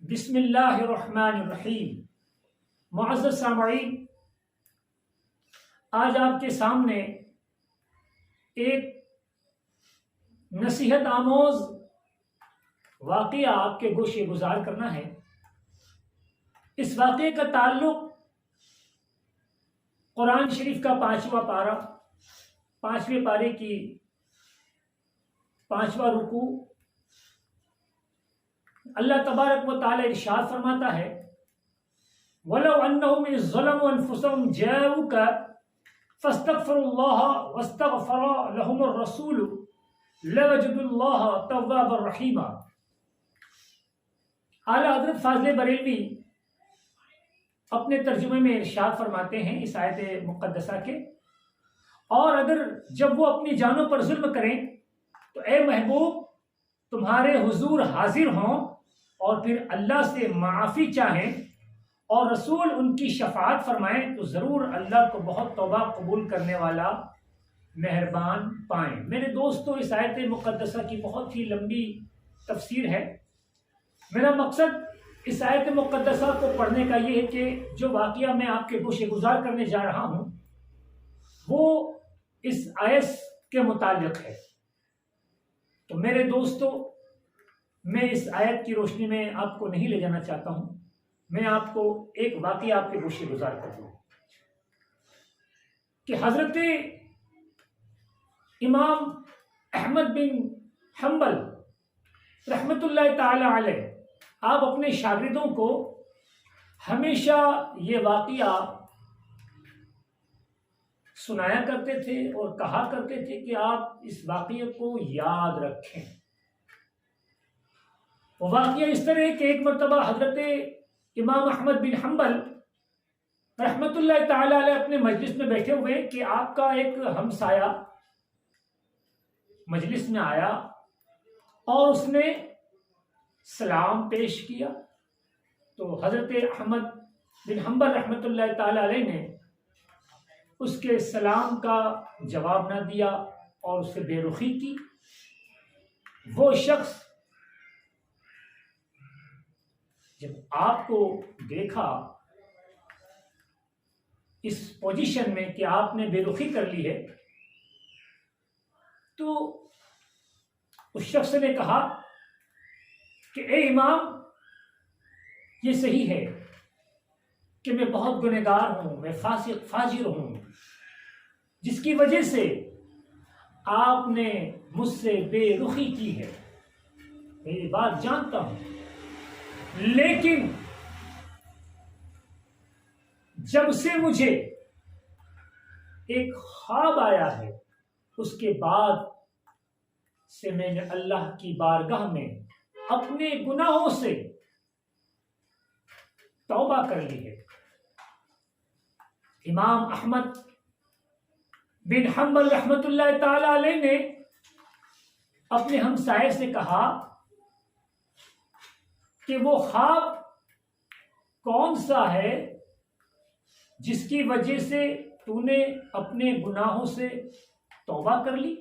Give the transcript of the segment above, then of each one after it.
بسم اللہ الرحمن الرحیم۔ معزز سامعین، آج آپ کے سامنے ایک نصیحت آموز واقعہ آپ کے گوشے گزار کرنا ہے۔ اس واقعے کا تعلق قرآن شریف کا 5واں پارہ، 5ویں پارے کی 5واں رکوع۔ اللہ تبارک و تعالی ارشاد فرماتا ہے وَلَوْ أَنَّهُمْ إِذْ ظَلَمُوا أَنفُسَهُمْ جَاءُوكَ فَاسْتَغْفَرُوا اللَّهَ وَاسْتَغْفَرَ لَهُمُ الرَّسُولُ لَوَجَدُوا اللَّهَ تَوَّابًا رَحِيمًا۔ اعلیٰ حضرت فاضل بریلوی اپنے ترجمے میں ارشاد فرماتے ہیں اس آیت مقدسہ کے، اور اگر جب وہ اپنی جانوں پر ظلم کریں تو اے محبوب تمہارے حضور حاضر ہوں اور پھر اللہ سے معافی چاہیں اور رسول ان کی شفاعت فرمائیں تو ضرور اللہ کو بہت توبہ قبول کرنے والا مہربان پائیں۔ میرے دوستو، اس آیت مقدسہ کی بہت ہی لمبی تفسیر ہے۔ میرا مقصد اس آیت مقدسہ کو پڑھنے کا یہ ہے کہ جو واقعہ میں آپ کے گوشے گزار کرنے جا رہا ہوں وہ اس آیت کے متعلق ہے۔ تو میرے دوستو، میں اس آیت کی روشنی میں آپ کو نہیں لے جانا چاہتا ہوں، میں آپ کو ایک واقعہ آپ کے گوشے گزار کر دوں کہ حضرت امام احمد بن حنبل رحمۃ اللہ تعالی علیہ آپ اپنے شاگردوں کو ہمیشہ یہ واقعہ سنایا کرتے تھے اور کہا کرتے تھے کہ آپ اس واقعے کو یاد رکھیں۔ وہ واقعہ اس طرح کہ ایک مرتبہ حضرت امام احمد بن حنبل رحمۃ اللہ تعالی علیہ اپنے مجلس میں بیٹھے ہوئے کہ آپ کا ایک ہمسایہ مجلس میں آیا اور اس نے سلام پیش کیا، تو حضرت احمد بن حنبل رحمۃ اللہ تعالی علیہ نے اس کے سلام کا جواب نہ دیا اور اس سے بے رخی کی۔ وہ شخص جب آپ کو دیکھا اس پوزیشن میں کہ آپ نے بے رخی کر لی ہے تو اس شخص نے کہا کہ اے امام، یہ صحیح ہے کہ میں بہت گنہگار ہوں، میں فاسق فاجر ہوں، جس کی وجہ سے آپ نے مجھ سے بے رخی کی ہے، میں یہ بات جانتا ہوں، لیکن جب سے مجھے ایک خواب آیا ہے اس کے بعد سے میں نے اللہ کی بارگاہ میں اپنے گناہوں سے توبہ کر لی ہے۔ امام احمد بن حنبل رحمۃ اللہ تعالی علیہ نے اپنے ہمسائے سے کہا کہ وہ خواب کون سا ہے جس کی وجہ سے تو نے اپنے گناہوں سے توبہ کر لی؟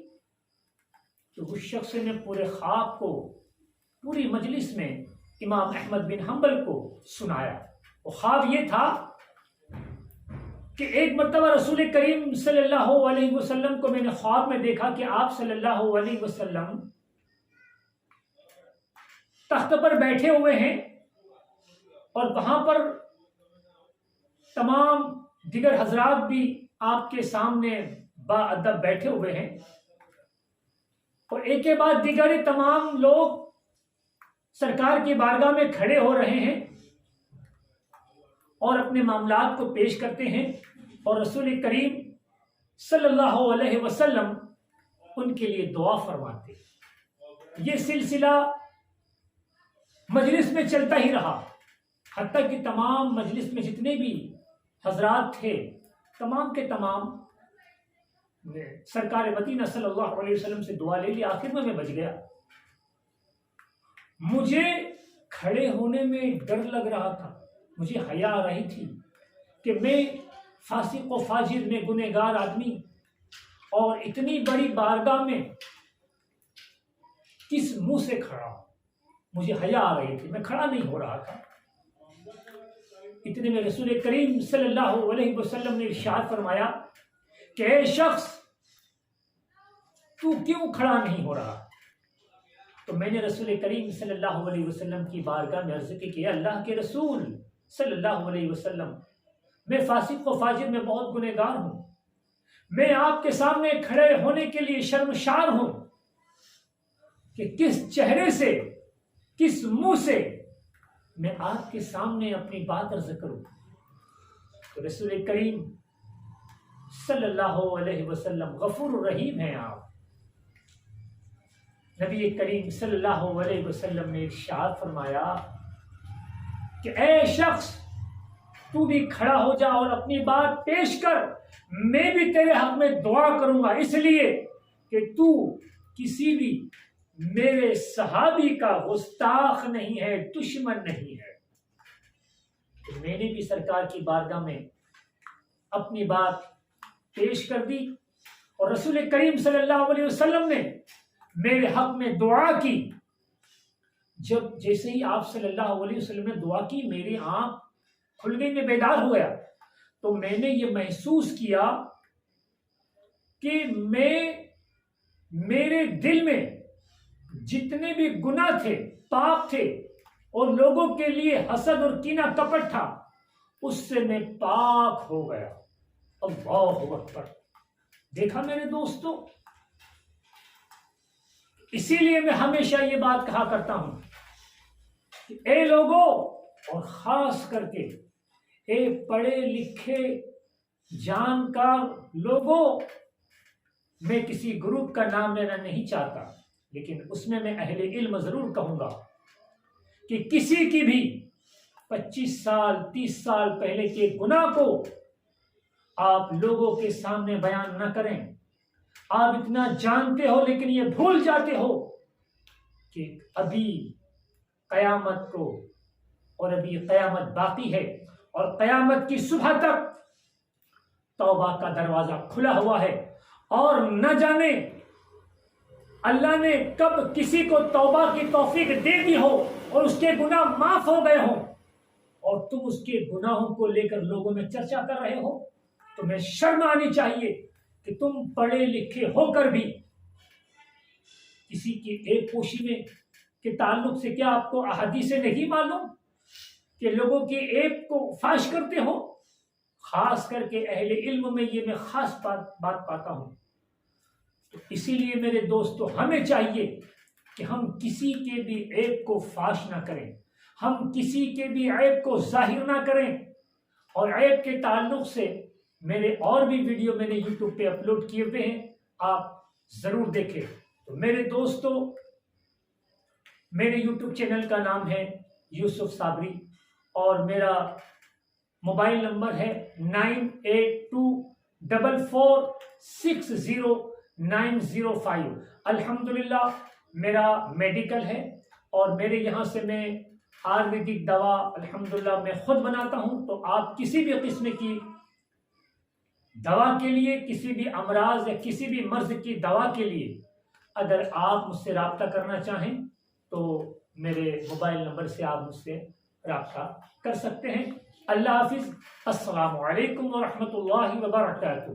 تو اس شخص نے پورے خواب کو پوری مجلس میں امام احمد بن حنبل کو سنایا۔ وہ خواب یہ تھا کہ ایک مرتبہ رسول کریم صلی اللہ علیہ وسلم کو میں نے خواب میں دیکھا کہ آپ صلی اللہ علیہ وسلم تخت پر بیٹھے ہوئے ہیں اور وہاں پر تمام دیگر حضرات بھی آپ کے سامنے باادب بیٹھے ہوئے ہیں، اور ایک کے بعد دیگر تمام لوگ سرکار کی بارگاہ میں کھڑے ہو رہے ہیں اور اپنے معاملات کو پیش کرتے ہیں، اور رسول کریم صلی اللہ علیہ وسلم ان کے لیے دعا فرماتے ہیں۔ یہ سلسلہ مجلس میں چلتا ہی رہا، حتیٰ کہ تمام مجلس میں جتنے بھی حضرات تھے تمام کے تمام سرکار مدینہ صلی اللہ علیہ وسلم سے دعا لے لی۔ آخر میں بچ گیا۔ مجھے کھڑے ہونے میں ڈر لگ رہا تھا، مجھے حیا آ رہی تھی کہ میں فاسق و فاجر میں گنہگار آدمی اور اتنی بڑی بارگاہ میں کس منہ سے کھڑا ہوں۔ مجھے حیا آ رہی تھی، میں کھڑا نہیں ہو رہا تھا۔ اتنے میں رسول کریم صلی اللہ علیہ وسلم نے ارشاد فرمایا کہ اے شخص تو کیوں کھڑا نہیں ہو رہا؟ تو میں نے رسول کریم صلی اللہ علیہ وسلم کی بارگاہ میں عرض کی کہ اللہ کے رسول صلی اللہ علیہ وسلم، میں فاسق و فاجر میں بہت گنہگار ہوں، میں آپ کے سامنے کھڑے ہونے کے لیے شرمشار ہوں کہ کس چہرے سے، کس منہ سے میں آپ کے سامنے اپنی بات عرض کروں۔ تو رسول کریم صلی اللہ علیہ وسلم غفور الرحیم ہیں آپ۔ نبی کریم صلی اللہ علیہ وسلم نے ارشاد فرمایا کہ اے شخص تو بھی کھڑا ہو جا اور اپنی بات پیش کر، میں بھی تیرے حق میں دعا کروں گا، اس لیے کہ تو کسی بھی میرے صحابی کا گستاخ نہیں ہے، دشمن نہیں ہے۔ تو میں نے بھی سرکار کی بارگاہ میں اپنی بات پیش کر دی، اور رسول کریم صلی اللہ علیہ وسلم نے میرے حق میں دعا کی۔ جب جیسے ہی آپ صلی اللہ علیہ وسلم نے دعا کی، میری آنکھ کھل گئی، میں بیدار ہو گیا۔ تو میں نے یہ محسوس کیا کہ میرے دل میں جتنے بھی گناہ تھے، پاپ تھے، اور لوگوں کے لیے حسد اور کینہ کپٹ تھا، اس سے میں پاک ہو گیا۔ اللہ اکبر! دیکھا میرے دوستو، اسی لیے میں ہمیشہ یہ بات کہا کرتا ہوں کہ اے لوگوں، اور خاص کر کے اے پڑھے لکھے جانکار لوگوں، میں کسی گروپ کا نام لینا نہیں چاہتا، لیکن اس میں اہل علم ضرور کہوں گا کہ کسی کی بھی 25 سال 30 سال پہلے کے گناہ کو آپ لوگوں کے سامنے بیان نہ کریں۔ آپ اتنا جانتے ہو لیکن یہ بھول جاتے ہو کہ ابھی قیامت کو، اور ابھی قیامت باقی ہے، اور قیامت کی صبح تک توبہ کا دروازہ کھلا ہوا ہے، اور نہ جانے اللہ نے کب کسی کو توبہ کی توفیق دے دی ہو اور اس کے گناہ معاف ہو گئے ہوں، اور تم اس کے گناہوں کو لے کر لوگوں میں چرچا کر رہے ہو۔ تمہیں شرم آنی چاہیے کہ تم پڑھے لکھے ہو کر بھی کسی کی ایک پوشی میں کے تعلق سے کیا آپ کو احادیث نہیں معلوم کہ لوگوں کے ایپ کو فاش کرتے ہو؟ خاص کر کے اہل علم میں یہ میں خاص بات پاتا ہوں۔ تو اسی لیے میرے دوستو، ہمیں چاہیے کہ ہم کسی کے بھی عیب کو فاش نہ کریں، ہم کسی کے بھی عیب کو ظاہر نہ کریں۔ اور عیب کے تعلق سے میرے اور بھی ویڈیو میں نے یوٹیوب پہ اپلوڈ کیے ہوئے ہیں، آپ ضرور دیکھیں۔ تو میرے دوستو، میرے یوٹیوب چینل کا نام ہے یوسف صابری، اور میرا موبائل نمبر ہے 9824460905۔ الحمدللہ میرا میڈیکل ہے، اور میرے یہاں سے میں آیوریدک دوا الحمدللہ میں خود بناتا ہوں۔ تو آپ کسی بھی قسم کی دوا کے لیے، کسی بھی امراض یا کسی بھی مرض کی دوا کے لیے اگر آپ مجھ سے رابطہ کرنا چاہیں تو میرے موبائل نمبر سے آپ مجھ سے رابطہ کر سکتے ہیں۔ اللہ حافظ، السلام علیکم ورحمۃ اللہ وبرکاتہ۔